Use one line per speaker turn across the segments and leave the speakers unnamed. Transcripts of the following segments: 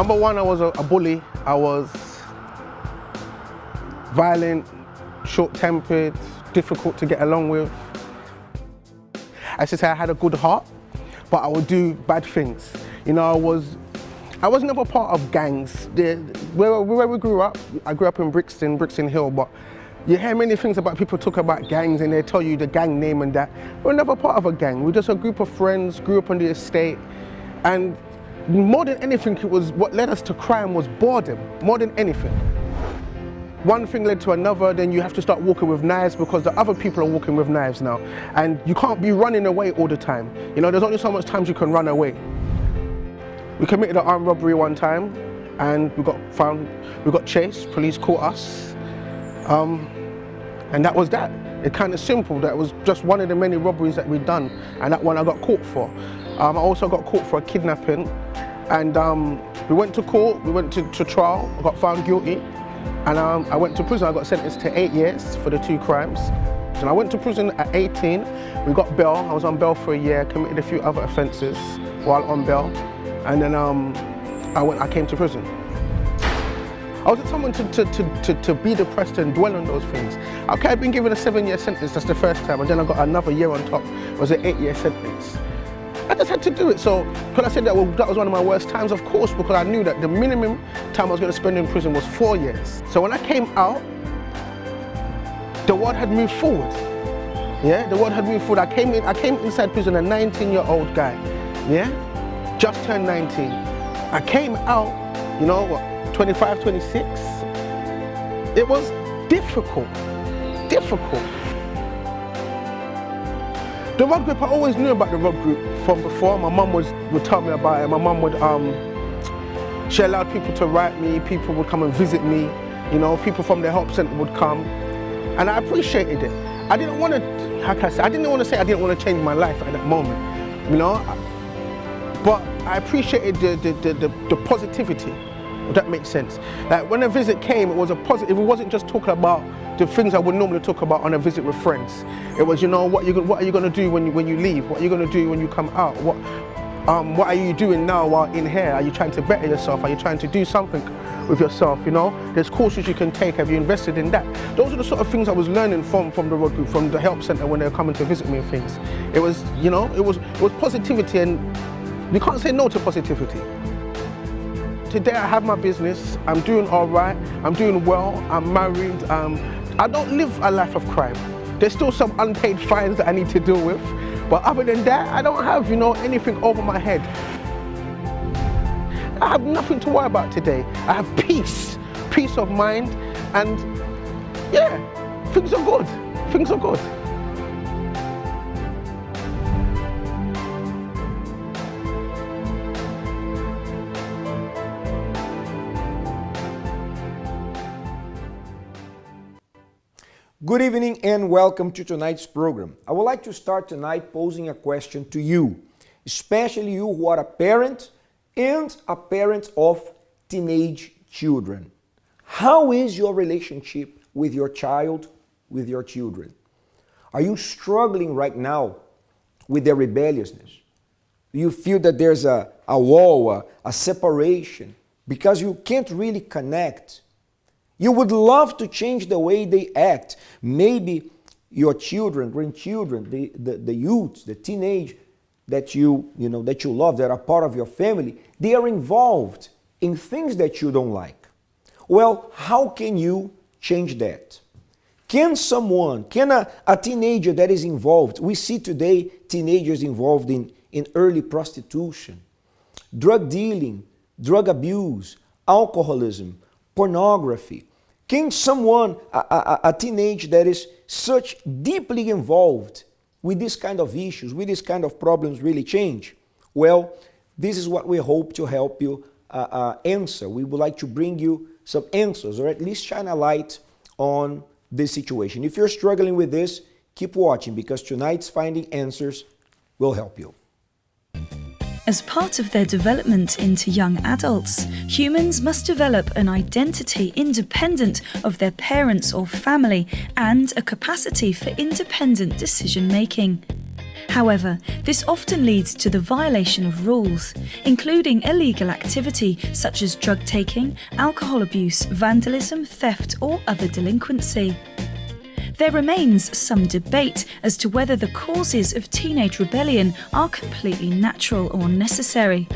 Number one, I was a bully. I was violent, short-tempered, difficult to get along with. I should say I had a good heart, but I would do bad things. You know, I was never part of gangs. Where we grew up, I grew up in Brixton Hill, but you hear many things about people talk about gangs and they tell you the gang name and that. We're never part of a gang. We're just a group of friends, grew up on the estate, and more than anything, it was what led us to crime was boredom, more than anything. One thing led to another, then you have to start walking with knives because the other people are walking with knives now. And you can't be running away all the time. You know, there's only so much times you can run away. We committed an armed robbery one time and we got chased, police caught us. And that was that. It's kind of simple. That was just one of the many robberies that we'd done, and that one I got caught for. I also got caught for a kidnapping, and we went to court, we went to trial, I got found guilty, and I went to prison. I got sentenced to 8 years for the 2 crimes. And I went to prison at 18, we got bail, I was on bail for a year, committed a few other offences while on bail, and then I came to prison. I wasn't someone to be depressed and dwell on those things. Okay, I'd been given a 7-year sentence, that's the first time, and then I got another year on top. It was an 8-year sentence. I just had to do it. So, could I say that, well, that was one of my worst times? Of course, because I knew that the minimum time I was going to spend in prison was 4 years. So when I came out, the world had moved forward. Yeah, the world had moved forward. I came inside prison a 19-year-old guy. Yeah, just turned 19. I came out, you know, what, 25, 26. It was difficult. The road group, I always knew about the road group from before. My mum would tell me about it. My mum would, she allowed people to write me, people would come and visit me, you know, people from the help centre would come. And I appreciated it. I didn't want to, how can I say, I didn't want to change my life at that moment, you know. But I appreciated the positivity. If that makes sense. Like when a visit came, it was a positive. It wasn't just talking about the things I would normally talk about on a visit with friends. It was, you know, what are you going to do when you leave? What are you going to do when you come out? What are you doing now while in here? Are you trying to better yourself? Are you trying to do something with yourself? You know, there's courses you can take. Have you invested in that? Those are the sort of things I was learning from the road group, from the help centre when they were coming to visit me and things. It was, you know, it was positivity, and you can't say no to positivity. Today I have my business, I'm doing all right, I'm doing well, I'm married, I don't live a life of crime. There's still some unpaid fines that I need to deal with, but other than that, I don't have, you know, anything over my head. I have nothing to worry about today. I have peace of mind, and yeah, things are good.
Good evening and welcome to tonight's program. I would like to start tonight posing a question to you, especially you who are a parent and a parent of teenage children. How is your relationship with your child, with your children? Are you struggling right now with their rebelliousness? Do you feel that there's a wall, a separation, because you can't really connect? You would love to change the way they act. Maybe your children, grandchildren, the youths, the teenage that you love, that are part of your family, they are involved in things that you don't like. Well, how can you change that? Can a teenager that is involved, we see today teenagers involved in early prostitution, drug dealing, drug abuse, alcoholism, pornography. Can someone, a teenager that is such deeply involved with this kind of issues, with this kind of problems really change? Well, this is what we hope to help you answer. We would like to bring you some answers, or at least shine a light on this situation. If you're struggling with this, keep watching, because tonight's Finding Answers will help you.
As part of their development into young adults, humans must develop an identity independent of their parents or family and a capacity for independent decision-making. However, this often leads to the violation of rules, including illegal activity such as drug taking, alcohol abuse, vandalism, theft, or other delinquency. There remains some debate as to whether the causes of teenage rebellion are completely natural or necessary.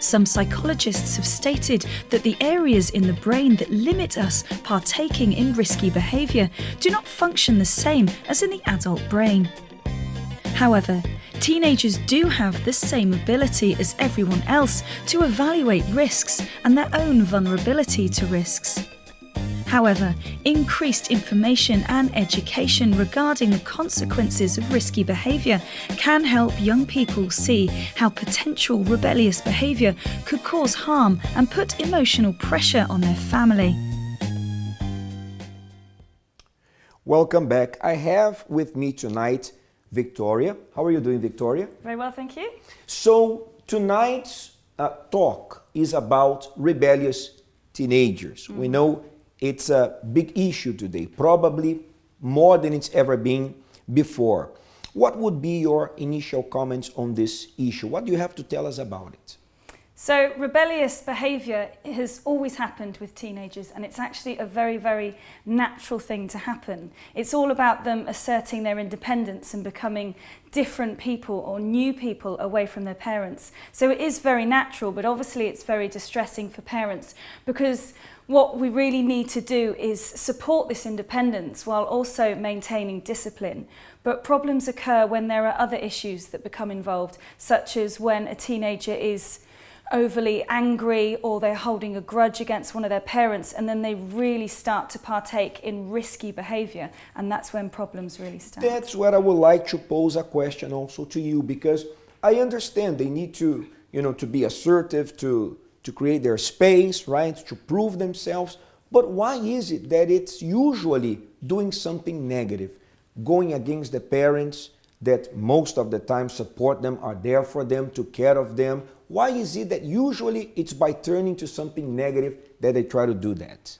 Some psychologists have stated that the areas in the brain that limit us partaking in risky behaviour do not function the same as in the adult brain. However, teenagers do have the same ability as everyone else to evaluate risks and their own vulnerability to risks. However, increased information and education regarding the consequences of risky behaviour can help young people see how potential rebellious behaviour could cause harm and put emotional pressure on their family.
Welcome back. I have with me tonight Victoria. How are you doing, Victoria?
Very well, thank you.
So tonight's talk is about rebellious teenagers. We know it's a big issue today, probably more than it's ever been before. What would be your initial comments on this issue? What do you have to tell us about it?
So rebellious behaviour has always happened with teenagers, and it's actually a very, very natural thing to happen. It's all about them asserting their independence and becoming different people or new people away from their parents. So it is very natural, but obviously it's very distressing for parents, because what we really need to do is support this independence while also maintaining discipline. But problems occur when there are other issues that become involved, such as when a teenager is overly angry or they're holding a grudge against one of their parents, and then they really start to partake in risky behaviour, and that's when problems really start.
That's what I would like to pose a question also to you, because I understand they need to, to be assertive, to create their space, right, to prove themselves. But why is it that it's usually doing something negative, going against the parents that most of the time support them, are there for them, took care of them? Why is it that usually it's by turning to something negative that they try to do that?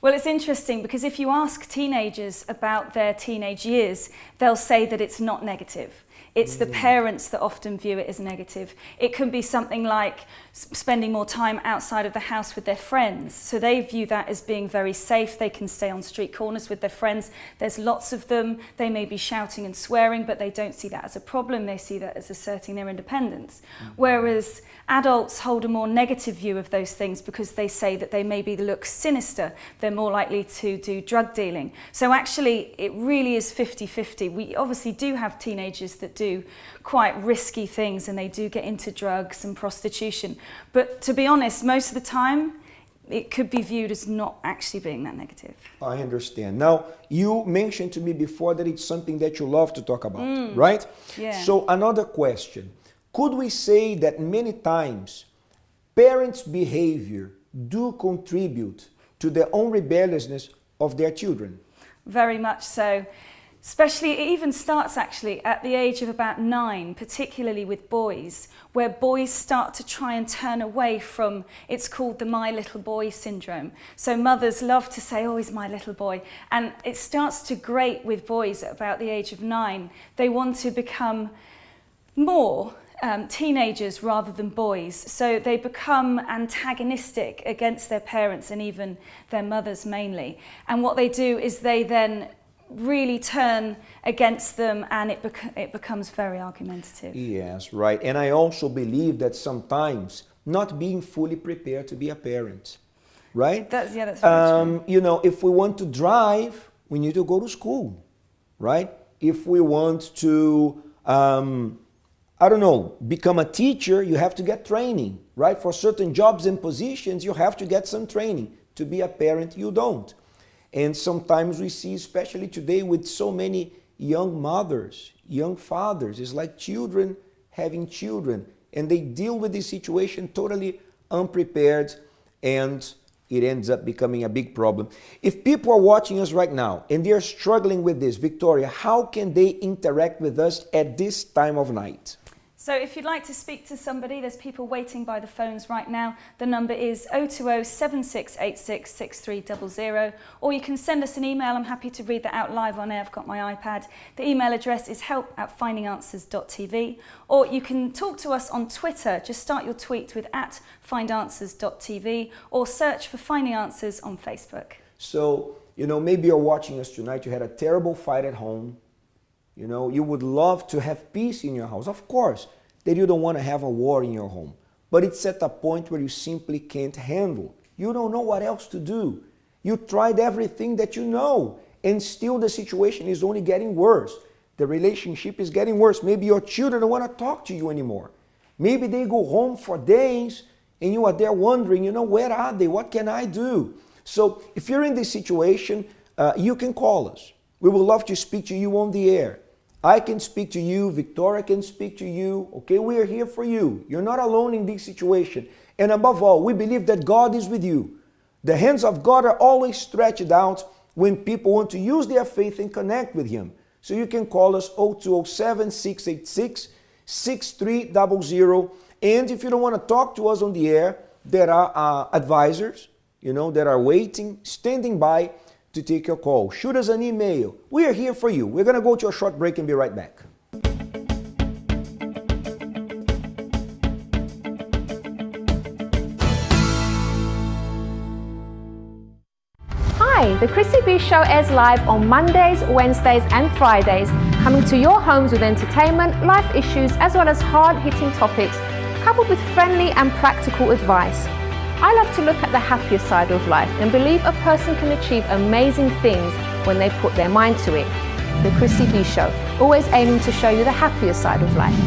Well, it's interesting, because if you ask teenagers about their teenage years, they'll say that it's not negative. It's the parents that often view it as negative. It can be something like spending more time outside of the house with their friends. So they view that as being very safe. They can stay on street corners with their friends. There's lots of them. They may be shouting and swearing, but they don't see that as a problem. They see that as asserting their independence. Whereas adults hold a more negative view of those things, because they say that they maybe look sinister. They're more likely to do drug dealing. So actually, it really is 50-50. We obviously do have teenagers that do quite risky things, and they do get into drugs and prostitution. But to be honest, most of the time, it could be viewed as not actually being that negative.
I understand. Now, you mentioned to me before that it's something that you love to talk about, right?
Yeah.
So another question. Could we say that many times parents' behavior do contribute to their own rebelliousness of their children?
Very much so. Especially, it even starts actually at the age of about 9, particularly with boys, where boys start to try and turn away from, it's called the my little boy syndrome. So mothers love to say, oh, he's my little boy. And it starts to grate with boys at about the age of 9. They want to become more teenagers rather than boys. So they become antagonistic against their parents and even their mothers mainly. And what they do is they then really turn against them, and it becomes very argumentative.
Yes, right. And I also believe that sometimes not being fully prepared to be a parent, right?
That's very true.
If we want to drive, we need to go to school, right? If we want to, become a teacher, you have to get training, right? For certain jobs and positions, you have to get some training. To be a parent, you don't. And sometimes we see, especially today with so many young mothers, young fathers, it's like children having children, and they deal with this situation totally unprepared, and it ends up becoming a big problem. If people are watching us right now and they're struggling with this, Victoria, how can they interact with us at this time of night?
So if you'd like to speak to somebody, there's people waiting by the phones right now. The number is 020 7686 6300, or you can send us an email. I'm happy to read that out live on air. I've got my iPad. The email address is help@findinganswers.tv, or you can talk to us on Twitter. Just start your tweet with @findanswers.tv, or search for Finding Answers on Facebook.
So, maybe you're watching us tonight, you had a terrible fight at home. You would love to have peace in your house. Of course, that you don't want to have a war in your home. But it's at a point where you simply can't handle. You don't know what else to do. You tried everything that you know, and still the situation is only getting worse. The relationship is getting worse. Maybe your children don't want to talk to you anymore. Maybe they go home for days, and you are there wondering, where are they? What can I do? So if you're in this situation, you can call us. We would love to speak to you on the air. I can speak to you, Victoria can speak to you, okay? We are here for you. You're not alone in this situation. And above all, we believe that God is with you. The hands of God are always stretched out when people want to use their faith and connect with Him. So you can call us 0207 686 6300. And if you don't want to talk to us on the air, there are advisors, that are waiting, standing by to take your call. Shoot us an email. We are here for you. We're going to go to a short break and be right back.
Hi, the Chrissy B Show airs live on Mondays, Wednesdays and Fridays, coming to your homes with entertainment, life issues as well as hard-hitting topics, coupled with friendly and practical advice. I love to look at the happier side of life and believe a person can achieve amazing things when they put their mind to it. The Chrissy B Show, always aiming to show you the happier side of life.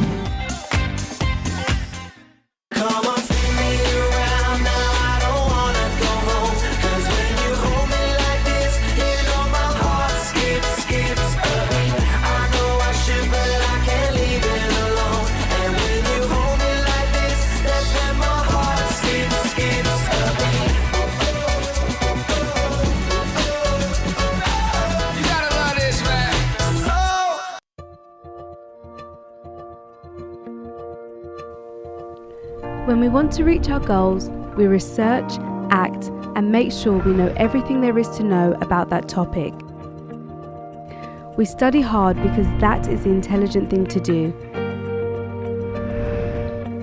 When we want to reach our goals, we research, act, and make sure we know everything there is to know about that topic. We study hard because that is the intelligent thing to do.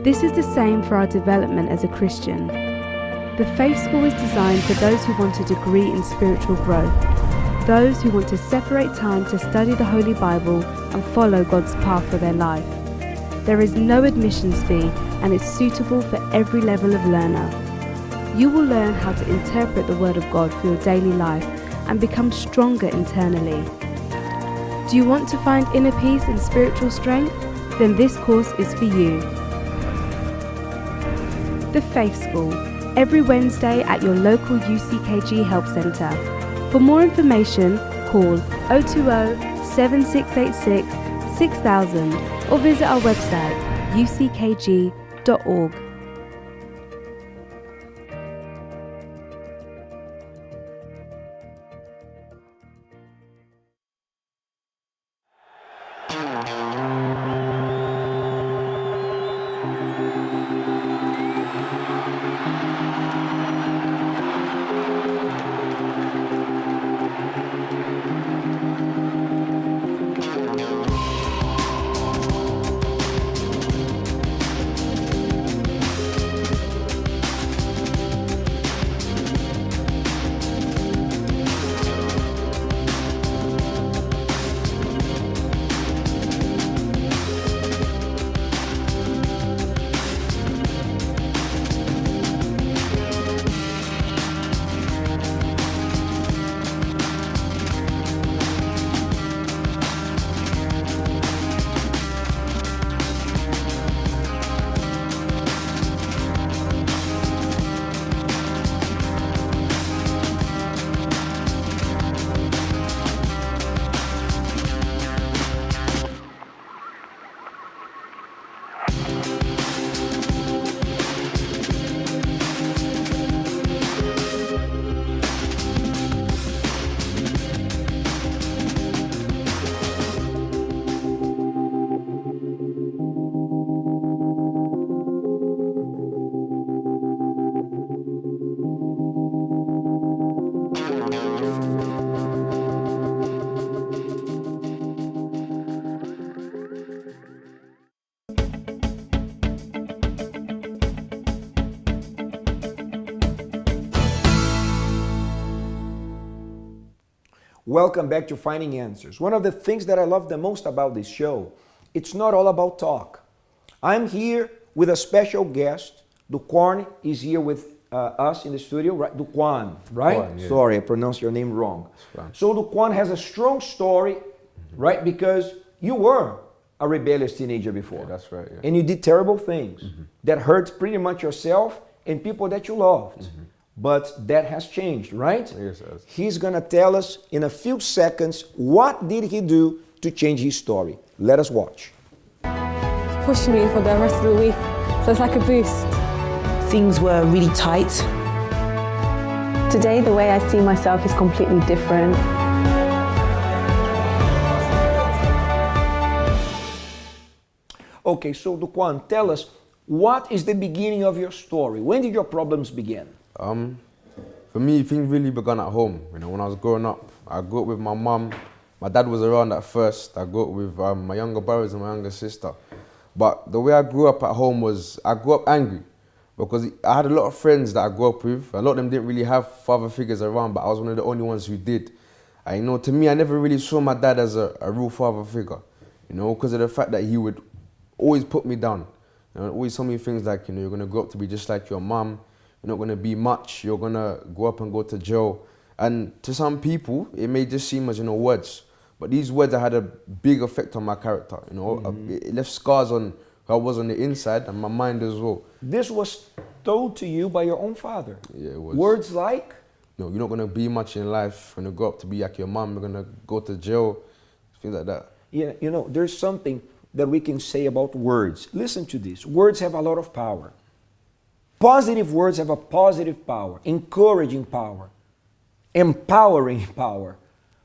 This is the same for our development as a Christian. The Faith School is designed for those who want a degree in spiritual growth, those who want to separate time to study the Holy Bible and follow God's path for their life. There is no admissions fee and it's suitable for every level of learner. You will learn how to interpret the Word of God for your daily life and become stronger internally. Do you want to find inner peace and spiritual strength? Then this course is for you. The Faith School, every Wednesday at your local UCKG Help Centre. For more information, call 020 7686 6000 or visit our website uckg.org.
Welcome back to Finding Answers. One of the things that I love the most about this show, it's not all about talk. I'm here with a special guest. Duquarne is here with us in the studio, right? Duquarne, right?
Duquarne, yeah.
Sorry, I pronounced your name wrong. So Duquarne has a strong story, right? Because you were a rebellious teenager before.
Yeah, that's right. Yeah.
And you did terrible things that hurt pretty much yourself and people that you loved. But that has changed, right?
Yes, it has.
He's gonna tell us in a few seconds what did he do to change his story. Let us watch.
It's pushing me for the rest of the week, so it's like a boost.
Things were really tight.
Today, the way I see myself is completely different.
Okay, so Duquarne, tell us, what is the beginning of your story? When did your problems begin?
For me, things really began at home. You know, when I was growing up, I grew up with my mum. My dad was around at first. I grew up with my younger brothers and my younger sister. But the way I grew up at home was, I grew up angry because I had a lot of friends that I grew up with. A lot of them didn't really have father figures around, but I was one of the only ones who did. And, you know, to me, I never really saw my dad as a real father figure, you know, because of the fact that he would always put me down. You know, always tell me things like, you know, you're going to grow up to be just like your mum. You're not going to be much. You're going to grow up and go to jail. And to some people, it may just seem as, you know, words. But these words had a big effect on my character. You know, it left scars on who I was on the inside and my mind as well.
This was told to you by your own father.
Yeah, it was.
Words like?
No, you're not going to be much in life. You're going to grow up to be like your mum. You're going to go to jail. Things like that.
Yeah, you know, there's something that we can say about words. Listen to this. Words have a lot of power. Positive words have a positive power, encouraging power, empowering power.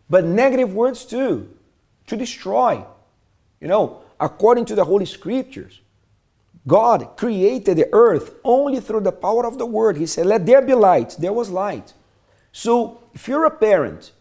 But negative words too, to destroy. You know, according to the Holy Scriptures, God created the earth only through the power of the word. He said, let there be light. There was light. So if you're a parent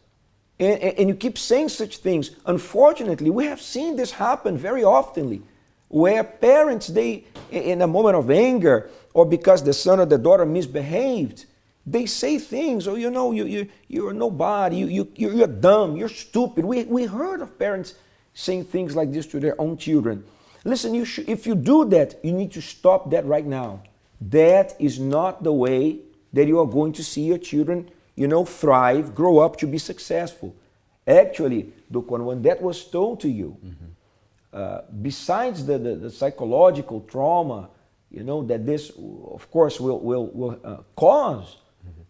and you keep saying such things, unfortunately, we have seen this happen very oftenly, where parents, they, in a moment of anger, or because the son or the daughter misbehaved, they say things, oh, you know, you're nobody, you're dumb, you're stupid. We heard of parents saying things like this to their own children. Listen, if you do that, you need to stop that right now. That is not the way that you are going to see your children, you know, thrive, grow up to be successful. Actually, Duquarne, when that was told to you, besides the psychological trauma, you know, that this, of course, will cause,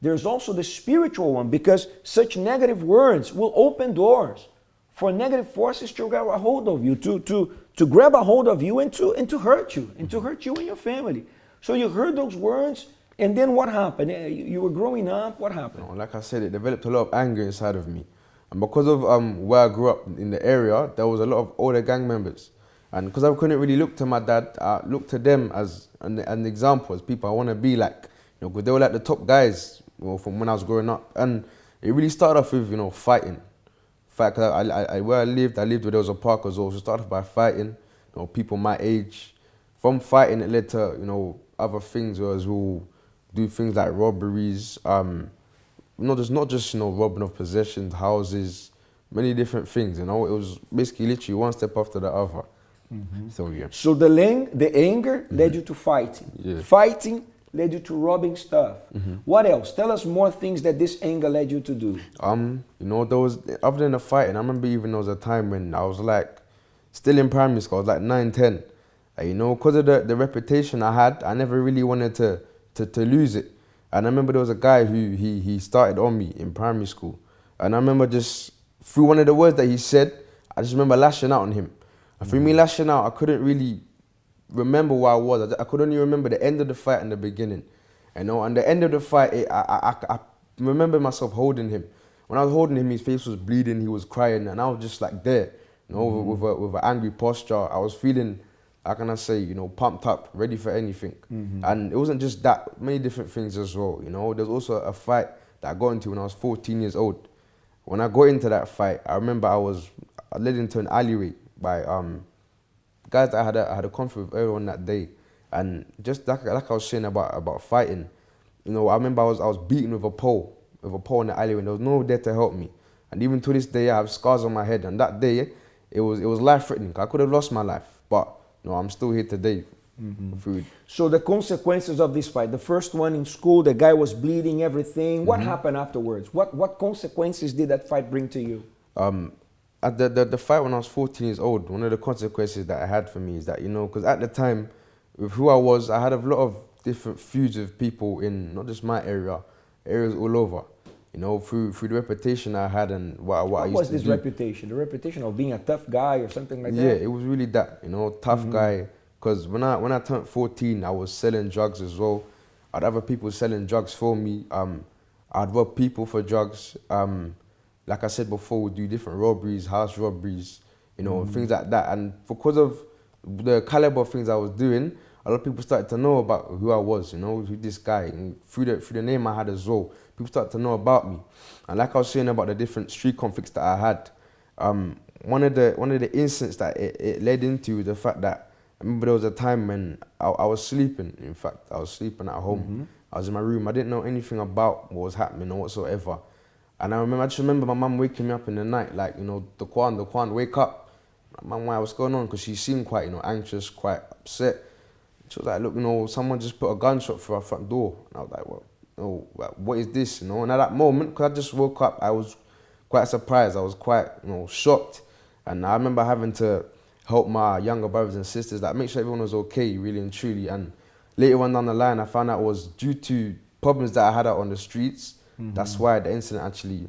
there's also the spiritual one, because such negative words will open doors for negative forces to grab a hold of you, to grab a hold of you and to hurt you, and to hurt you and your family. So you heard those words, and then what happened? You were growing up, what happened?
You know, like I said, it developed a lot of anger inside of me. And because of where I grew up in the area, there was a lot of older gang members. And because I couldn't really look to my dad, I looked to them as an example, as people I want to be like. You know, because they were like the top guys, you know, from when I was growing up. And it really started off with, you know, fighting. Cause where I lived where there was a park as well. So it started off by fighting, you know, people my age. From fighting, it led to, you know, other things as well. Do things like robberies. Not just, you know, robbing of possessions, houses, many different things, you know. It was basically literally one step after the other. So yeah.
So the anger led you to fighting.
Yeah.
Fighting led you to robbing stuff. What else? Tell us more things that this anger led you to do.
You know, there was, other than the fighting, I remember even there was a time when I was like, still in primary school, I was like 9, 10. You know, because of the reputation I had, I never really wanted to lose it. And I remember there was a guy who he started on me in primary school. And I remember just, through one of the words that he said, I just remember lashing out on him. And through me lashing out, I couldn't really remember where I was. I could only remember the end of the fight and the beginning. You know, and the end of the fight, I remember myself holding him. When I was holding him, his face was bleeding, he was crying, and I was just like there, you know, with an angry posture. I was feeling, how can I say, you know, pumped up, ready for anything. And it wasn't just that, many different things as well, you know. There's also a fight that I got into when I was 14 years old. When I got into that fight, I remember I led into an alleyway by guys that I had a conflict with earlier on that day. And just like I was saying about fighting, you know, I remember I was beaten with a pole in the alleyway, and there was no one there to help me. And even to this day, I have scars on my head. And that day, it was life-threatening. I could have lost my life, but no, I'm still here today. Through.
So the consequences of this fight, the first one in school, the guy was bleeding, everything. What happened afterwards? What consequences did that fight bring to you?
At the fight when I was 14 years old, one of the consequences that I had for me is that, you know, because at the time, with who I was, I had a lot of different feuds with people in not just my area, areas all over. You know, through the reputation I had and what I used to do.
What was this reputation? The reputation of being a tough guy or something like that?
Yeah, it was really that, you know, tough guy. Because when I turned 14, I was selling drugs as well. I'd have people selling drugs for me. I'd rob people for drugs. Like I said before, we'd do different robberies, house robberies, you know, things like that. And because of the caliber of things I was doing, a lot of people started to know about who I was, you know, who this guy. And through the name I had as well, people started to know about me. And like I was saying about the different street conflicts that I had, one of the incidents that it led into was the fact that I remember there was a time when I was sleeping. In fact, I was sleeping at home. I was in my room. I didn't know anything about what was happening or whatsoever. And I just remember my mum waking me up in the night, like, you know, Duquarne, wake up. Mum, what's going on? Because she seemed quite, you know, anxious, quite upset. She was like, look, you know, someone just put a gunshot through our front door. And I was like, well, you know, what is this? You know, and at that moment, because I just woke up, I was quite surprised. I was quite, you know, shocked. And I remember having to help my younger brothers and sisters, like make sure everyone was okay, really and truly. And later on down the line, I found out it was due to problems that I had out on the streets. That's why the incident actually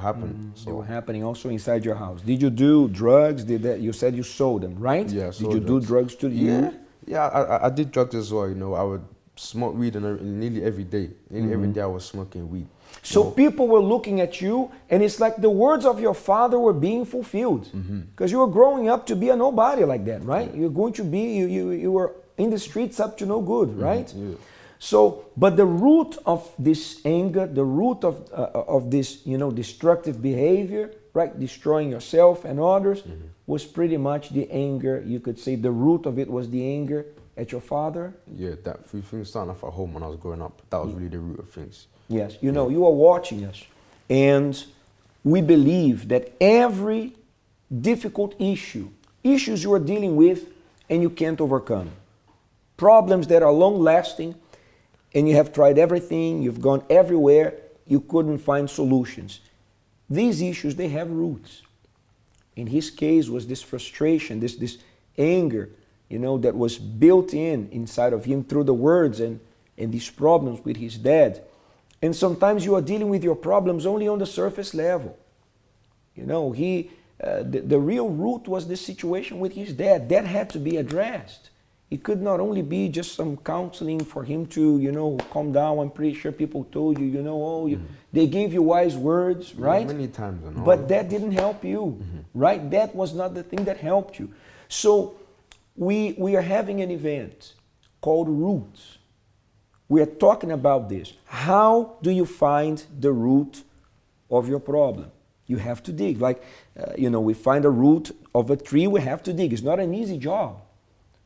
happened. So.
They were happening also inside your house. Did you do drugs? You said you sold them, right?
Yeah,
did you do drugs to you?
Yeah, I did drugs as well. You know, I would smoke weed nearly every day. Nearly every day I was smoking weed.
So people were looking at you, and it's like the words of your father were being fulfilled. Because you were growing up to be a nobody like that, right? Yeah. You're going to be, you were in the streets up to no good, right? Yeah. So, but the root of this anger, the root of this, you know, destructive behavior, right? Destroying yourself and others, was pretty much the anger. You could say the root of it was the anger at your father.
Yeah, that few things starting off at home when I was growing up. That was really the root of things.
Yes, you know, you are watching us, and we believe that every difficult issues you are dealing with and you can't overcome, problems that are long-lasting, and you have tried everything, you've gone everywhere, you couldn't find solutions. These issues, they have roots. In his case was this frustration, this anger, you know, that was built inside of him through the words and these problems with his dad. And sometimes you are dealing with your problems only on the surface level. You know, the real root was this situation with his dad. That had to be addressed. It could not only be just some counseling for him to, you know, calm down. I'm pretty sure people told you, you know, they gave you wise words, right?
Many times. And all.
But that didn't help you, right? That was not the thing that helped you. So we are having an event called Roots. We are talking about this. How do you find the root of your problem? You have to dig. Like, you know, we find a root of a tree, we have to dig. It's not an easy job.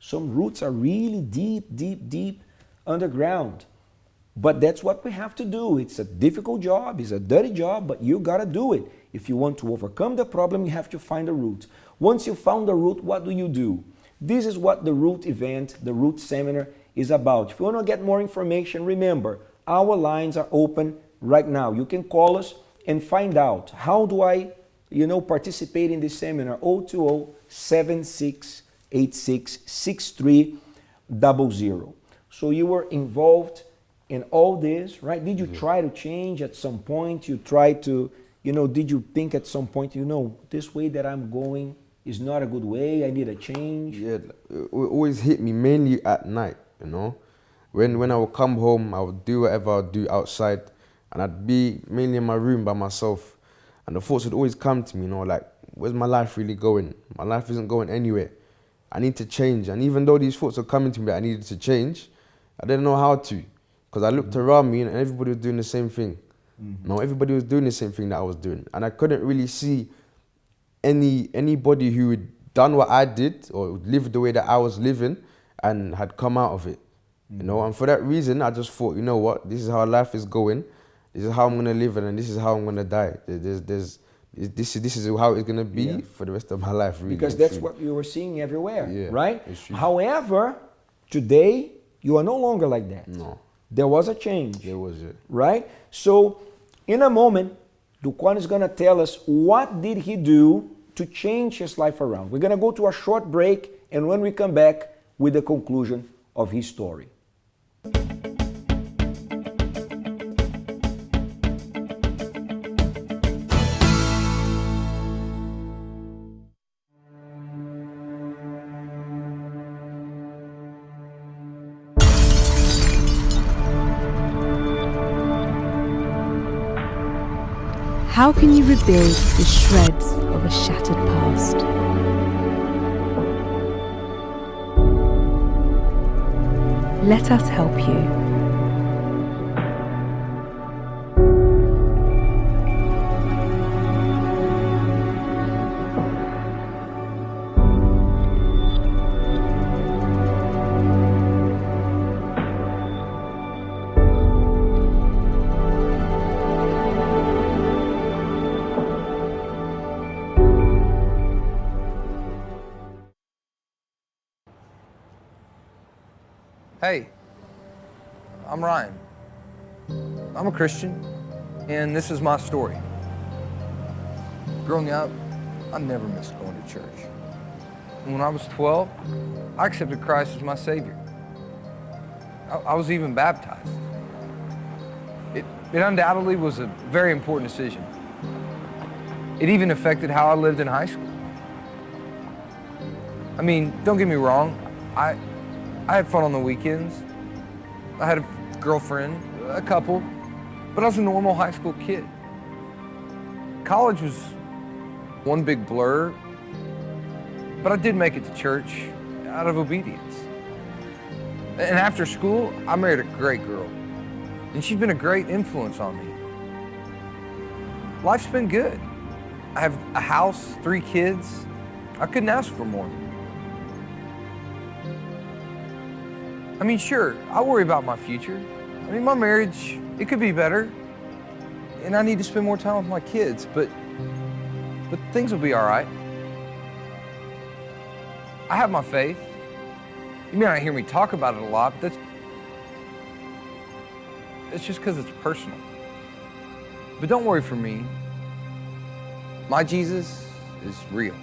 Some roots are really deep underground. But that's what we have to do. It's a difficult job, it's a dirty job, but you gotta do it. If you want to overcome the problem, you have to find the root. Once you found the root, what do? This is what the Root event, the Root seminar is about. If you want to get more information, remember, our lines are open right now. You can call us and find out, how do I, you know, participate in this seminar? 020-7686-6300. So you were involved in all this, right? Did you try to change at some point? You tried to, you know, did you think at some point, you know, this way that I'm going is not a good way, I need a change?
Yeah, it always hit me mainly at night, you know. When I would come home, I would do whatever I'd do outside, and I'd be mainly in my room by myself. And the thoughts would always come to me, you know, like, where's my life really going? My life isn't going anywhere. I need to change. And even though these thoughts were coming to me that I needed to change, I didn't know how to. Because I looked around me and everybody was doing the same thing. No, everybody was doing the same thing that I was doing. And I couldn't really see anybody who had done what I did or lived the way that I was living and had come out of it. You know, and for that reason, I just thought, you know what, this is how life is going. This is how I'm going to live and this is how I'm going to die. There's this is how it's gonna be for the rest of my life, really.
Because that's what you were seeing everywhere, right?
It's true.
However, today you are no longer like that.
No.
There was a change.
There was it.
Right? So, in a moment, Duquarne is going to tell us what did he do to change his life around. We're going to go to a short break, and when we come back with the conclusion of his story.
How can you rebuild the shreds of a shattered past? Let us help you.
Hey, I'm Ryan. I'm a Christian, and this is my story. Growing up, I never missed going to church. And when I was 12, I accepted Christ as my Savior. I was even baptized. It undoubtedly was a very important decision. It even affected how I lived in high school. I mean, don't get me wrong, I had fun on the weekends. I had a girlfriend, a couple, but I was a normal high school kid. College was one big blur, but I did make it to church out of obedience. And after school, I married a great girl, and she's been a great influence on me. Life's been good. I have a house, 3 kids. I couldn't ask for more. I mean, sure, I worry about my future. I mean, my marriage, it could be better, and I need to spend more time with my kids, but things will be all right. I have my faith. You may not hear me talk about it a lot, but that's just because it's personal. But don't worry for me. My Jesus is real.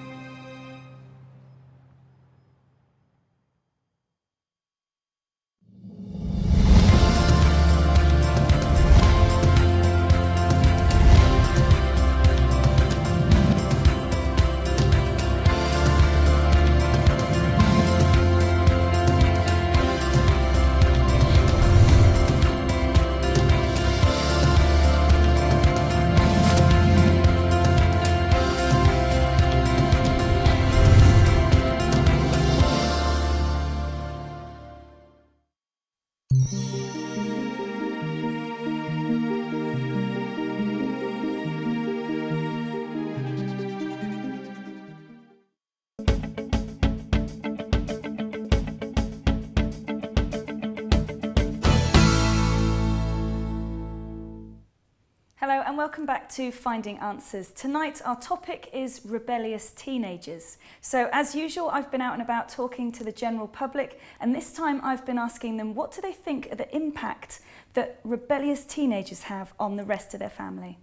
Hello and welcome back to Finding Answers. Tonight our topic is rebellious teenagers. So as usual, I've been out and about talking to the general public, and this time I've been asking them what do they think of the impact that rebellious teenagers have on the rest of their family.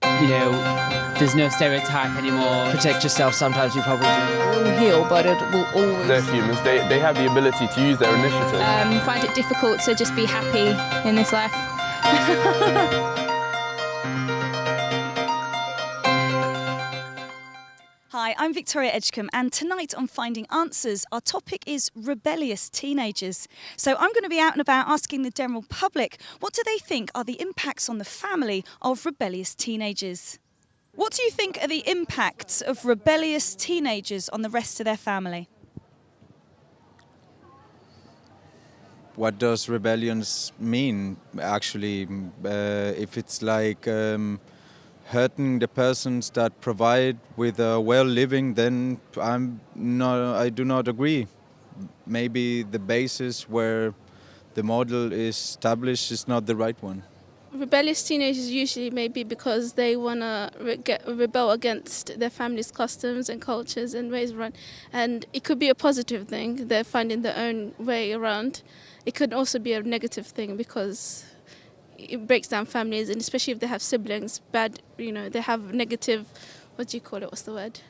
You know, there's no stereotype anymore.
Protect yourself, sometimes you probably do.
It will heal, but it will always...
They're humans, they have the ability to use their initiative.
Find it difficult to just be happy in this life.
Hi, I'm Victoria Edgecombe, and tonight on Finding Answers, our topic is rebellious teenagers. So I'm going to be out and about asking the general public, what do they think are the impacts on the family of rebellious teenagers? What do you think are the impacts of rebellious teenagers on the rest of their family?
What does rebellions mean, actually? If it's like hurting the persons that provide with a well living, then I do not agree. Maybe the basis where the model is established is not the right one.
rebellious teenagers usually maybe because they want to rebel against their family's customs and cultures and ways around. And it could be a positive thing. They're finding their own way around. It could also be a negative thing because it breaks down families, and especially if they have siblings, they have negative, what do you call it, what's the word?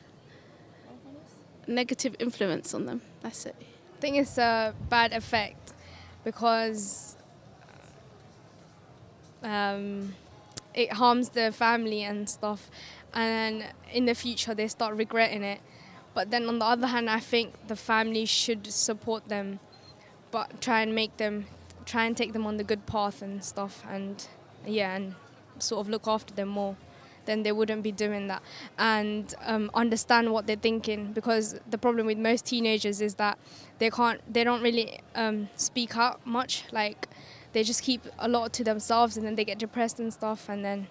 Negative influence on them, that's it.
I think it's a bad effect because it harms the family and stuff, and in the future they start regretting it. But then on the other hand, I think the family should support them, but try and take them on the good path and stuff, and sort of look after them more. Then they wouldn't be doing that, and understand what they're thinking, because the problem with most teenagers is that they don't really speak out much. Like, they just keep a lot to themselves, and then they get depressed and stuff, and then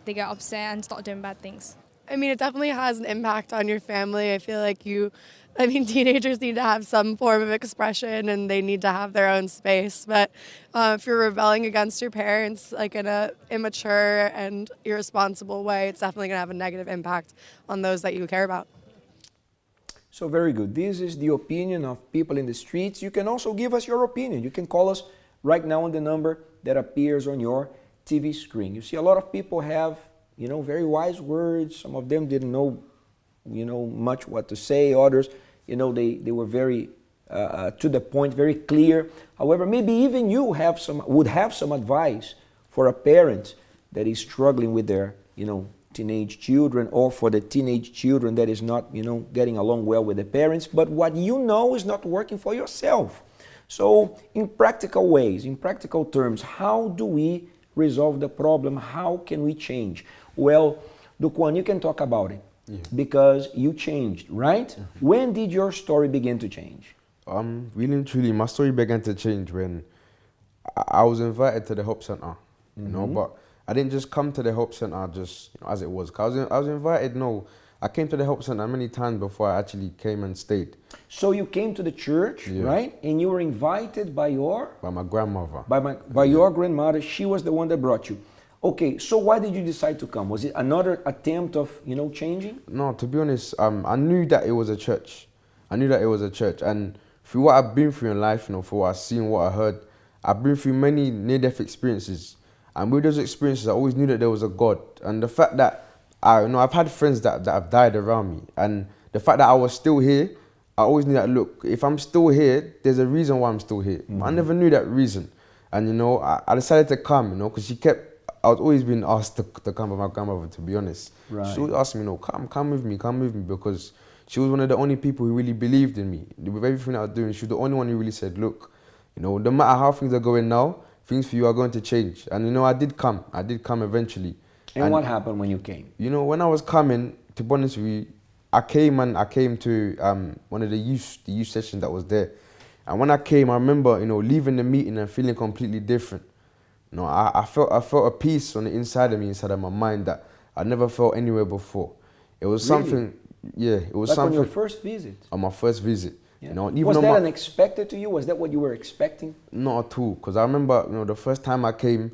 they get upset and start doing bad things.
I mean, it definitely has an impact on your family. I feel like teenagers need to have some form of expression, and they need to have their own space. But if you're rebelling against your parents, like in an immature and irresponsible way, it's definitely going to have a negative impact on those that you care about.
So very good. This is the opinion of people in the streets. You can also give us your opinion. You can call us right now on the number that appears on your TV screen. You see, a lot of people have, very wise words. Some of them didn't know, much what to say. Others, they were very to the point, very clear. However, maybe even you would have some advice for a parent that is struggling with their, teenage children, or for the teenage children that is not, getting along well with the parents, but what is not working for yourself. So in practical ways, in practical terms, how do we resolve the problem? How can we change? Well, Duquarne, you can talk about it. Yeah. Because you changed, right? Mm-hmm. When did your story begin to change?
Really and truly, my story began to change when I was invited to the Help Center, but I didn't just come to the Help Center just as it was. I was invited, I came to the Help Center many times before I actually came and stayed.
So you came to the church, right? And you were invited by
my grandmother.
By your grandmother. She was the one that brought you. Okay, so why did you decide to come? Was it another attempt of, changing?
No, to be honest, I knew that it was a church. And through what I've been through in life, for what I've seen, what I heard, I've been through many near-death experiences. And with those experiences, I always knew that there was a God. And the fact that, I've had friends that have died around me. And the fact that I was still here, I always knew that, look, if I'm still here, there's a reason why I'm still here. Mm-hmm. I never knew that reason. And, I decided to come, because I was always being asked to come by my grandmother, to be honest. Right. She always asked me, come with me, because she was one of the only people who really believed in me. With everything I was doing, she was the only one who really said, look, no matter how things are going now, things for you are going to change. And, I did come eventually.
And what happened when you came?
When I was coming, to be honest with you, I came to one of the youth sessions that was there. And when I came, I remember, leaving the meeting and feeling completely different. I felt a peace on the inside of me, inside of my mind, that I never felt anywhere before. It was something, it was something.
On your first visit?
On my first visit. Yeah.
Even was that unexpected to you? Was that what you were expecting?
Not at all, because I remember, the first time I came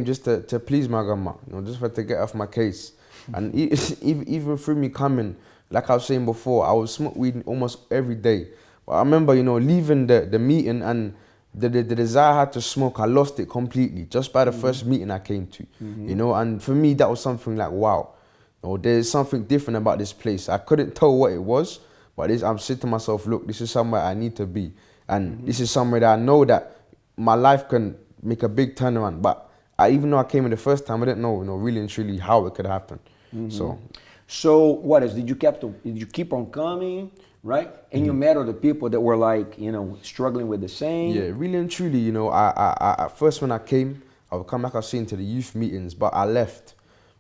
just to please my grandma, just to get off my case. And even through me coming, like I was saying before, I would smoke weed almost every day. But I remember, leaving the meeting, and the desire I had to smoke, I lost it completely just by the first meeting I came to. Mm-hmm. And for me, that was something like, wow, there's something different about this place. I couldn't tell what it was, but I'm saying to myself, look, this is somewhere I need to be. And this is somewhere that I know that my life can make a big turnaround. But even though I came in the first time, I didn't know, really and truly how it could happen. Mm-hmm.
So what else? Did you keep on coming? Right? And you met other people that were like, struggling with the same?
Yeah, really and truly, I at first when I came, I would come, like I was saying, to the youth meetings, but I left.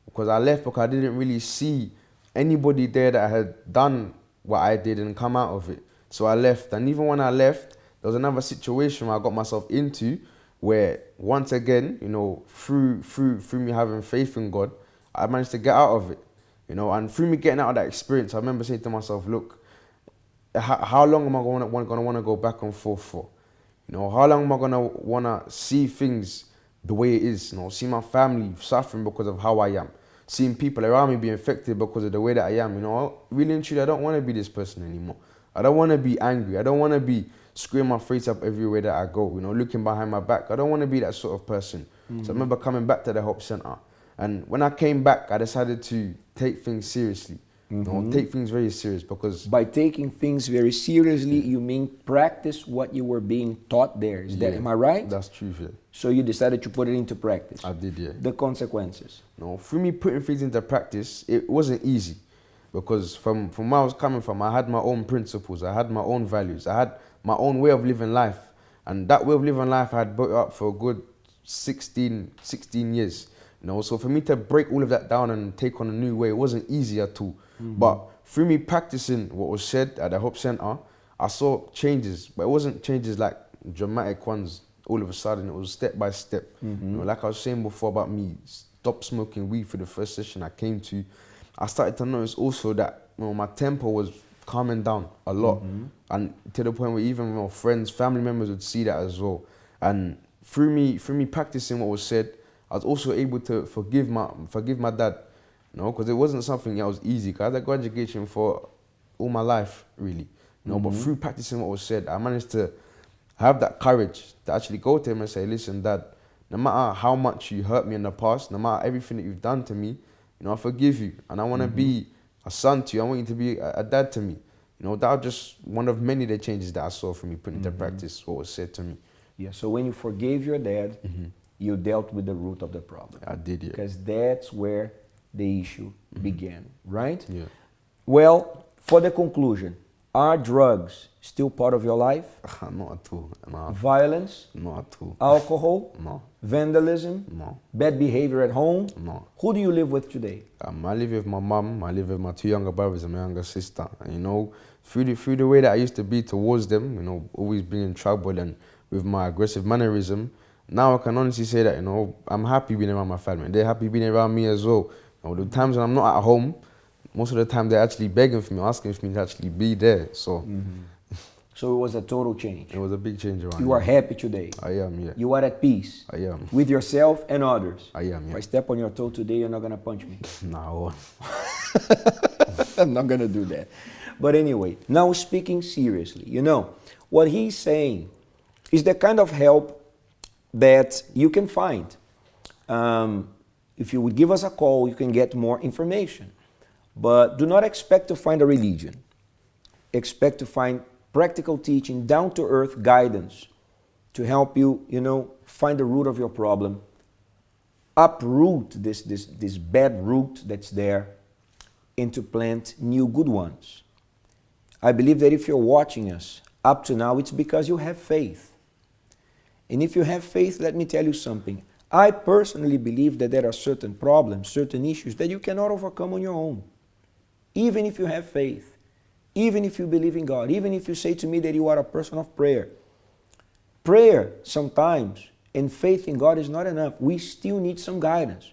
Because I didn't really see anybody there that had done what I did and come out of it. So I left. And even when I left, there was another situation where I got myself into, where once again, through me having faith in God, I managed to get out of it. And through me getting out of that experience, I remember saying to myself, look, how long am I going to want to go back and forth for? How long am I going to want to see things the way it is, seeing my family suffering because of how I am, seeing people around me be infected because of the way that I am, really and truly, I don't want to be this person anymore. I don't want to be angry. I don't want to be screwing my face up everywhere that I go, looking behind my back. I don't want to be that sort of person. So I remember coming back to the Help Center. And when I came back, I decided to take things seriously. Take things very serious, because...
By taking things very seriously, you mean practice what you were being taught there. Am I right?
That's true, yeah.
So you decided to put it into practice.
I did, yeah.
The consequences?
Through me putting things into practice, it wasn't easy. Because from where I was coming from, I had my own principles, I had my own values, I had my own way of living life. And that way of living life I had built up for a good 16 years. So for me to break all of that down and take on a new way, it wasn't easy at all. But through me practicing what was said at the Hope Center, I saw changes, but it wasn't changes like dramatic ones all of a sudden. It was step by step. Like I was saying before about me stop smoking weed for the first session I came to, I started to notice also that my tempo was calming down a lot, and to the point where even my friends, family members would see that as well. And through me practicing what was said, I was also able to forgive my dad, because it wasn't something that was easy. Cause I had a grudge against him for all my life, really. But through practicing what was said, I managed to have that courage to actually go to him and say, listen, Dad, no matter how much you hurt me in the past, no matter everything that you've done to me, I forgive you, and I want to be a son to you. I want you to be a dad to me. That was just one of many of the changes that I saw from me putting into practice what was said to me.
Yeah. So when you forgave your dad, you dealt with the root of the problem.
I did, yeah.
Because that's where the issue began, right?
Yeah.
Well, for the conclusion, are drugs still part of your life?
Not at all. No.
Violence?
Not at all.
Alcohol?
No.
Vandalism?
No.
Bad behavior at home?
No.
Who do you live with today?
I live with my mum, I live with my 2 younger brothers and my younger sister. And, through the way that I used to be towards them, always being in trouble and with my aggressive mannerism, now I can honestly say that, I'm happy being around my family. They're happy being around me as well. The times when I'm not at home, most of the time they're actually begging for me, asking for me to actually be there. So,
So it was a total change.
It was a big change around.
You are happy today.
I am, yeah.
You are at peace.
I am.
With yourself and others.
I am, yeah.
If I step on your toe today, you're not going to punch me.
No.
I'm not going to do that. But anyway, now speaking seriously, what he's saying is the kind of help that you can find. If you would give us a call, you can get more information. But do not expect to find a religion. Expect to find practical teaching, down-to-earth guidance to help you, find the root of your problem, uproot this bad root that's there, and to plant new good ones. I believe that if you're watching us up to now, it's because you have faith. And if you have faith, let me tell you something. I personally believe that there are certain problems, certain issues that you cannot overcome on your own. Even if you have faith, even if you believe in God, even if you say to me that you are a person of prayer. Prayer sometimes and faith in God is not enough. We still need some guidance.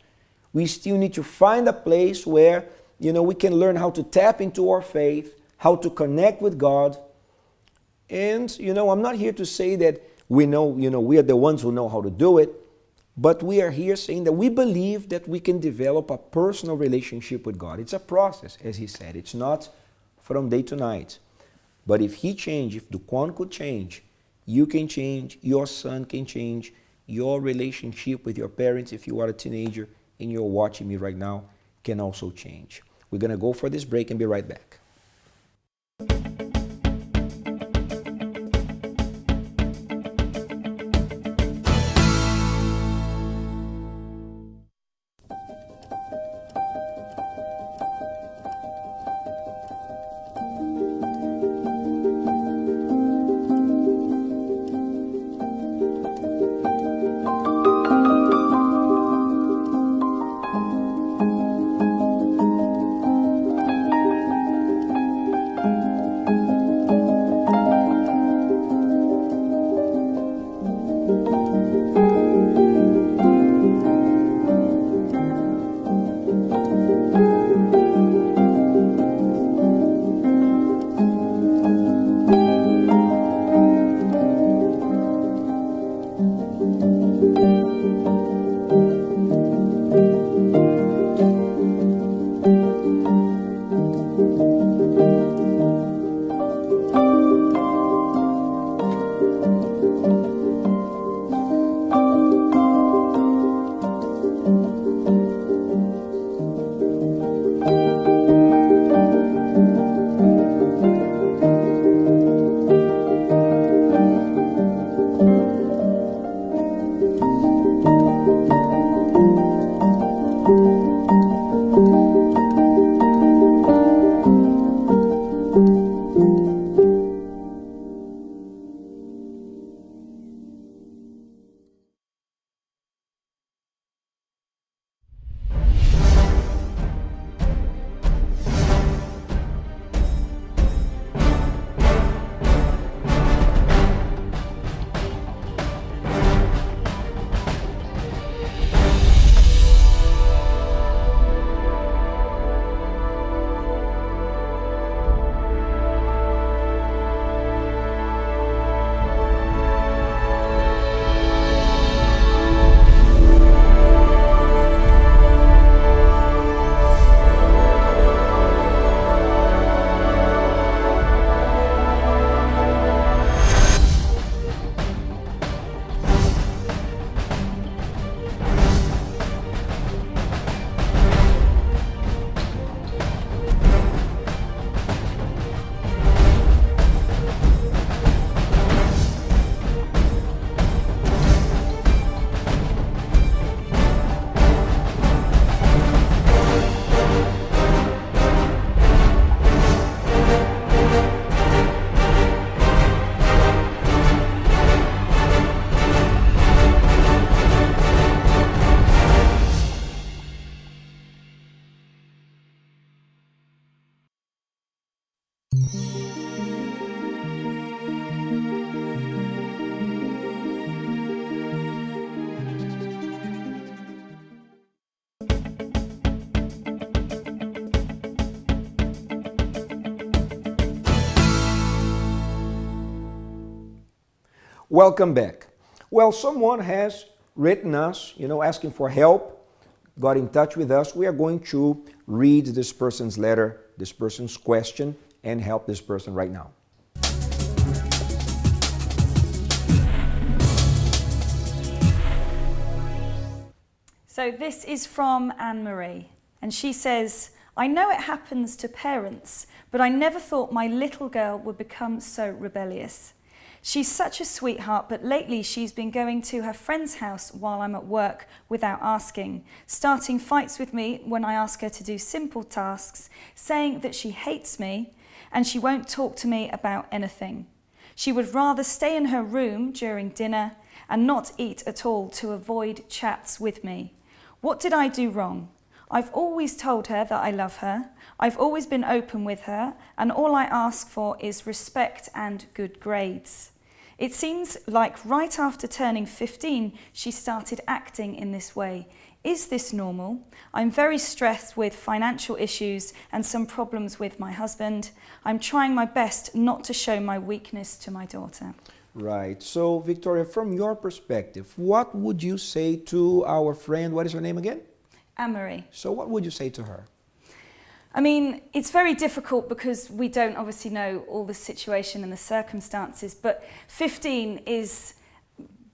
We still need to find a place where, we can learn how to tap into our faith, how to connect with God. And, I'm not here to say that we know, we are the ones who know how to do it, but we are here saying that we believe that we can develop a personal relationship with God. It's a process, as he said. It's not from day to night. But if he changed, if Duquarne could change, you can change, your son can change, your relationship with your parents, if you are a teenager and you're watching me right now, can also change. We're going to go for this break and be right back. Welcome back. Well, someone has written us, asking for help, got in touch with us. We are going to read this person's letter, this person's question, and help this person right now.
So this is from Anne-Marie, and she says, I know it happens to parents, but I never thought my little girl would become so rebellious. She's such a sweetheart, but lately she's been going to her friend's house while I'm at work without asking, starting fights with me when I ask her to do simple tasks, saying that she hates me and she won't talk to me about anything. She would rather stay in her room during dinner and not eat at all to avoid chats with me. What did I do wrong? I've always told her that I love her. I've always been open with her, and all I ask for is respect and good grades. It seems like right after turning 15, she started acting in this way. Is this normal? I'm very stressed with financial issues and some problems with my husband. I'm trying my best not to show my weakness to my daughter.
Right. So, Victoria, from your perspective, what would you say to our friend? What is her name again?
Anne-Marie.
So what would you say to her?
I mean, it's very difficult because we don't obviously know all the situation and the circumstances, but 15 is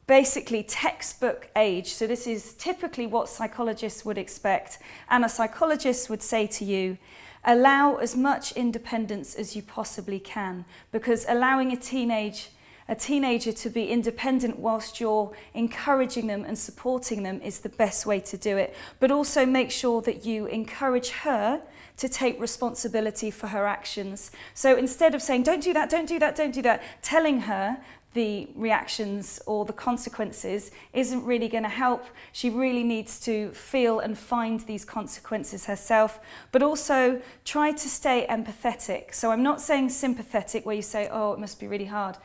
basically textbook age. So this is typically what psychologists would expect. And a psychologist would say to you, allow as much independence as you possibly can, because allowing a teenager to be independent whilst you're encouraging them and supporting them is the best way to do it. But also make sure that you encourage her to take responsibility for her actions. So instead of saying, don't do that, don't do that, don't do that, telling her the reactions or the consequences isn't really going to help. She really needs to feel and find these consequences herself, but also try to stay empathetic. So I'm not saying sympathetic where you say, oh, it must be really hard,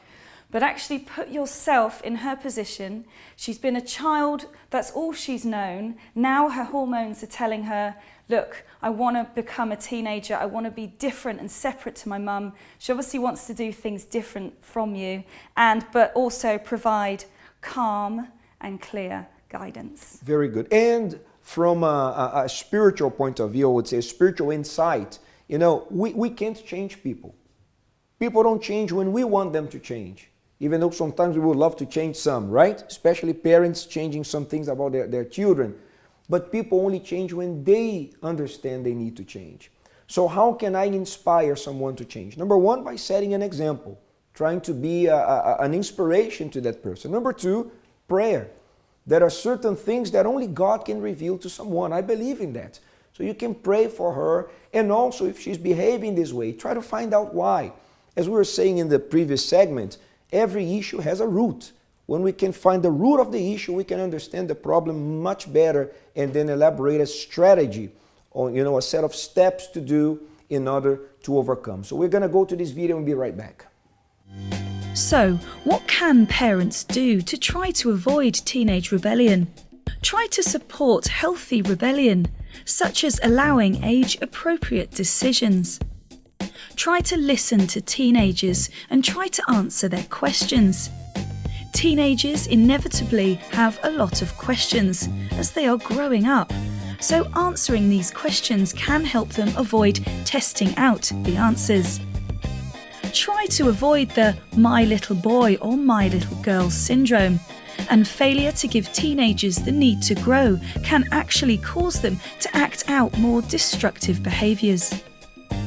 but actually put yourself in her position. She's been a child, that's all she's known. Now her hormones are telling her, look, I want to become a teenager, I want to be different and separate to my mum. She obviously wants to do things different from you, but also provide calm and clear guidance.
Very good. And from a spiritual point of view, I would say spiritual insight, we can't change people. People don't change when we want them to change. Even though sometimes we would love to change some, right? Especially parents changing some things about their children. But people only change when they understand they need to change. So how can I inspire someone to change? Number one, by setting an example, trying to be an inspiration to that person. Number two, prayer. There are certain things that only God can reveal to someone. I believe in that. So you can pray for her, and also if she's behaving this way, try to find out why. As we were saying in the previous segment, every issue has a root. When we can find the root of the issue, we can understand the problem much better and then elaborate a strategy on, a set of steps to do in order to overcome. So we're going to go to this video and be right back.
So, what can parents do to try to avoid teenage rebellion? Try to support healthy rebellion, such as allowing age-appropriate decisions. Try to listen to teenagers and try to answer their questions. Teenagers inevitably have a lot of questions as they are growing up, so answering these questions can help them avoid testing out the answers. Try to avoid the my little boy or my little girl syndrome, and failure to give teenagers the need to grow can actually cause them to act out more destructive behaviours.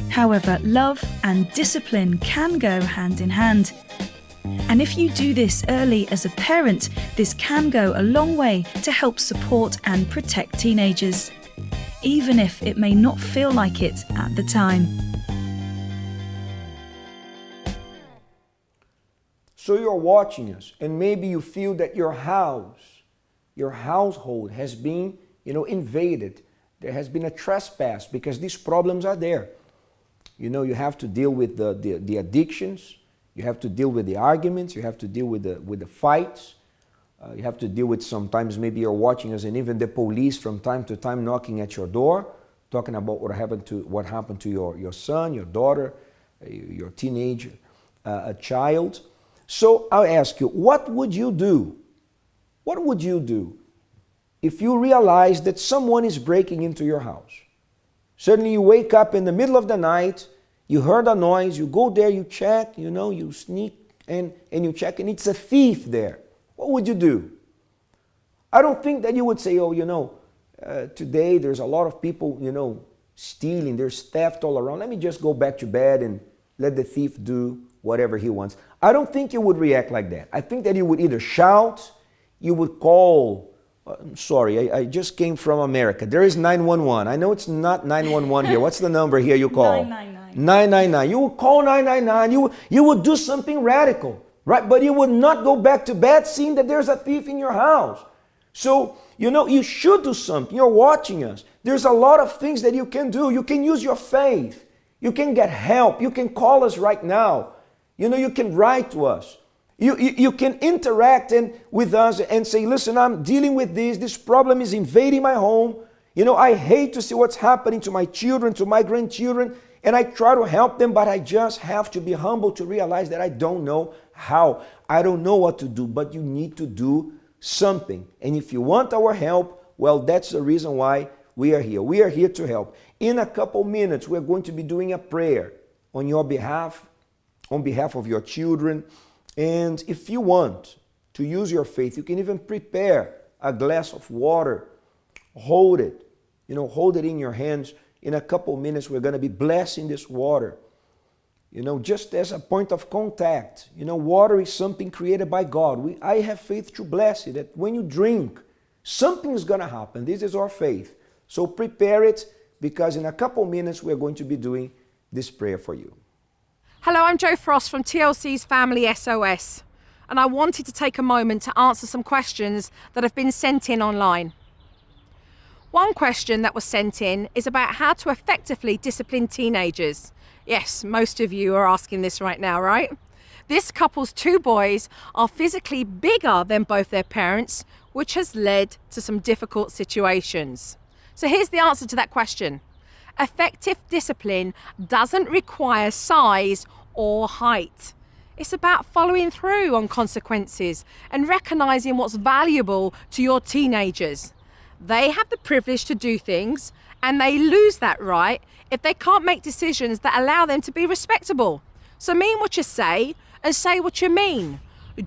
However, love and discipline can go hand in hand. And if you do this early as a parent, this can go a long way to help support and protect teenagers, even if it may not feel like it at the time.
So you're watching us, and maybe you feel that your household has been, invaded. There has been a trespass because these problems are there. You have to deal with the addictions. You have to deal with the arguments. You have to deal with the fights. You have to deal with sometimes maybe you're watching us and even the police from time to time knocking at your door, talking about what happened to your son, your daughter, your teenage child. So I'll ask you, what would you do? What would you do if you realize that someone is breaking into your house? Suddenly you wake up in the middle of the night, you heard a noise, you go there, you check, you sneak and you check, and it's a thief there. What would you do? I don't think that you would say, today there's a lot of people, stealing, there's theft all around. Let me just go back to bed and let the thief do whatever he wants. I don't think you would react like that. I think that you would either shout, you would call, I'm sorry, I just came from America. There is 911. I know it's not 911 here. What's the number here you call?
999.
999. You would call 999. You would do something radical, right? But you would not go back to bed seeing that there's a thief in your house. So, you should do something. You're watching us. There's a lot of things that you can do. You can use your faith. You can get help. You can call us right now. You can write to us. You can interact with us and say, listen, I'm dealing with this. This problem is invading my home. I hate to see what's happening to my children, to my grandchildren, and I try to help them, but I just have to be humble to realize that I don't know how. I don't know what to do, but you need to do something. And if you want our help, well, that's the reason why we are here. We are here to help. In a couple minutes, we're going to be doing a prayer on your behalf, on behalf of your children. And if you want to use your faith, you can even prepare a glass of water. Hold it. Hold it in your hands. In a couple minutes, we're going to be blessing this water. Just as a point of contact. Water is something created by God. I have faith to bless it. That when you drink, something is going to happen. This is our faith. So prepare it, because in a couple minutes, we're going to be doing this prayer for you.
Hello, I'm Jo Frost from TLC's Family SOS, and I wanted to take a moment to answer some questions that have been sent in online. One question that was sent in is about how to effectively discipline teenagers. Yes, most of you are asking this right now, right? This couple's two boys are physically bigger than both their parents, which has led to some difficult situations. So here's the answer to that question. Effective discipline doesn't require size or height. It's about following through on consequences and recognizing what's valuable to your teenagers. They have the privilege to do things, and they lose that right if they can't make decisions that allow them to be respectable. So mean what you say and say what you mean.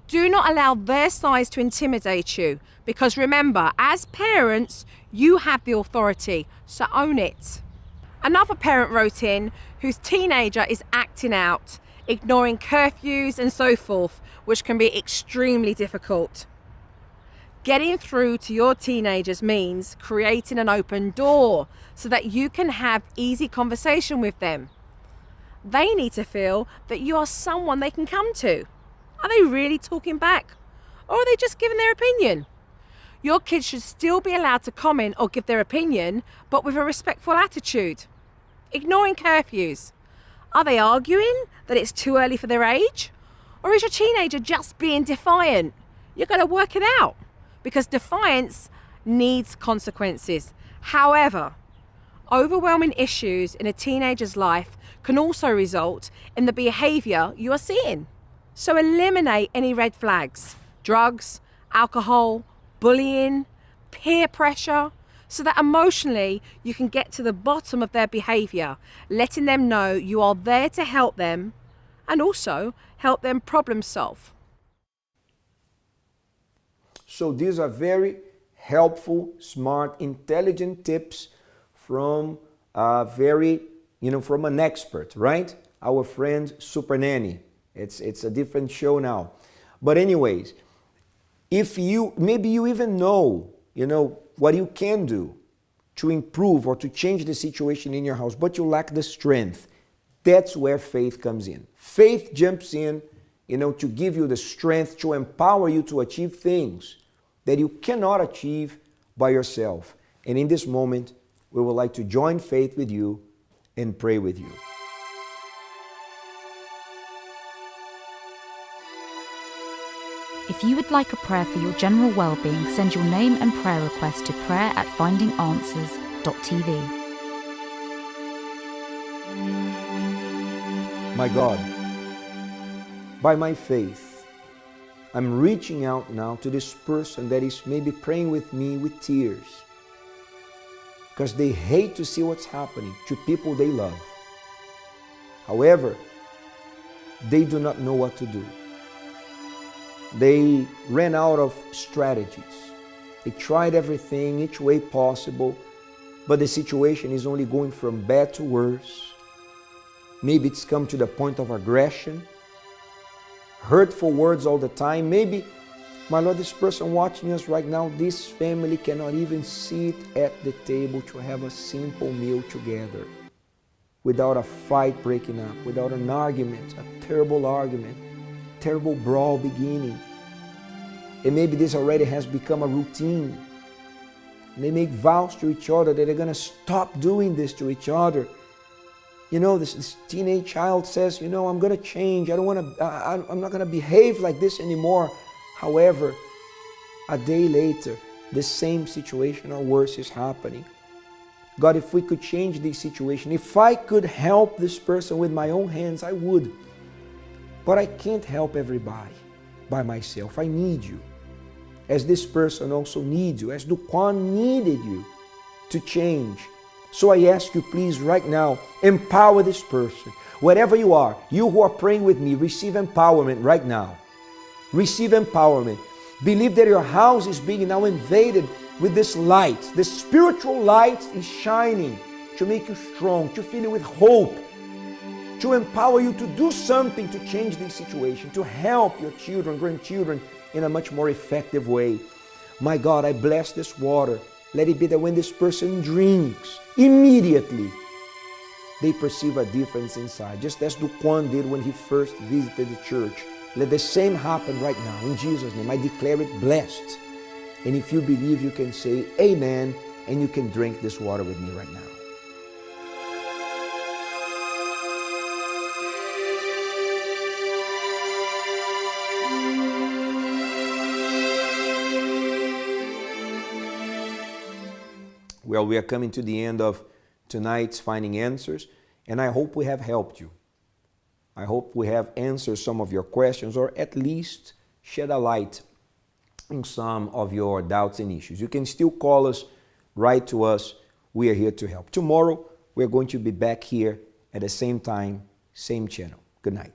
Do not allow their size to intimidate you, because remember, as parents, you have the authority, so own it. Another parent wrote in whose teenager is acting out, ignoring curfews and so forth, which can be extremely difficult. Getting through to your teenagers means creating an open door so that you can have easy conversation with them. They need to feel that you are someone they can come to. Are they really talking back? Or are they just giving their opinion? Your kids should still be allowed to comment or give their opinion, but with a respectful attitude. Ignoring curfews. Are they arguing that it's too early for their age? Or is your teenager just being defiant? You're going to work it out, because defiance needs consequences. However, overwhelming issues in a teenager's life can also result in the behavior you are seeing. So eliminate any red flags, drugs, alcohol, bullying, peer pressure, so that emotionally you can get to the bottom of their behavior, letting them know you are there to help them and also help them problem solve.
So these are very helpful, smart, intelligent tips from from an expert, right? Our friend Super Nanny. It's a different show now. But anyways, maybe you even know what you can do to improve or to change the situation in your house, but you lack the strength. That's where faith comes in. Faith jumps in, to give you the strength, to empower you to achieve things that you cannot achieve by yourself. And in this moment, we would like to join faith with you and pray with you.
If you would like a prayer for your general well-being, send your name and prayer request to prayer@findinganswers.tv.
My God, by my faith, I'm reaching out now to this person that is maybe praying with me with tears because they hate to see what's happening to people they love. However, they do not know what to do. They ran out of strategies. They tried everything, each way possible, but the situation is only going from bad to worse. Maybe it's come to the point of aggression, hurtful words all the time. Maybe, my Lord, this person watching us right now, this family cannot even sit at the table to have a simple meal together without a fight breaking up, without an argument, a terrible brawl beginning. And maybe this already has become a routine. And they make vows to each other that they're going to stop doing this to each other. You know, this teenage child says, you know, I'm going to change. I'm not going to behave like this anymore. However, a day later, the same situation or worse is happening. God, if we could change this situation, if I could help this person with my own hands, I would. But I can't help everybody by myself. I need you. As this person also needs you, as Duquarne needed you to change. So I ask you, please, right now, empower this person. Wherever you are, you who are praying with me, receive empowerment right now. Receive empowerment. Believe that your house is being now invaded with this light. This spiritual light is shining to make you strong, to fill you with hope, to empower you to do something to change this situation, to help your children, grandchildren in a much more effective way. My God, I bless this water. Let it be that when this person drinks, immediately they perceive a difference inside, just as Duquarne did when he first visited the church. Let the same happen right now. In Jesus' name, I declare it blessed. And if you believe, you can say amen, and you can drink this water with me right now. Well, we are coming to the end of tonight's Finding Answers, and I hope we have helped you. I hope we have answered some of your questions, or at least shed a light on some of your doubts and issues. You can still call us, write to us. We are here to help. Tomorrow, we're going to be back here at the same time, same channel. Good night.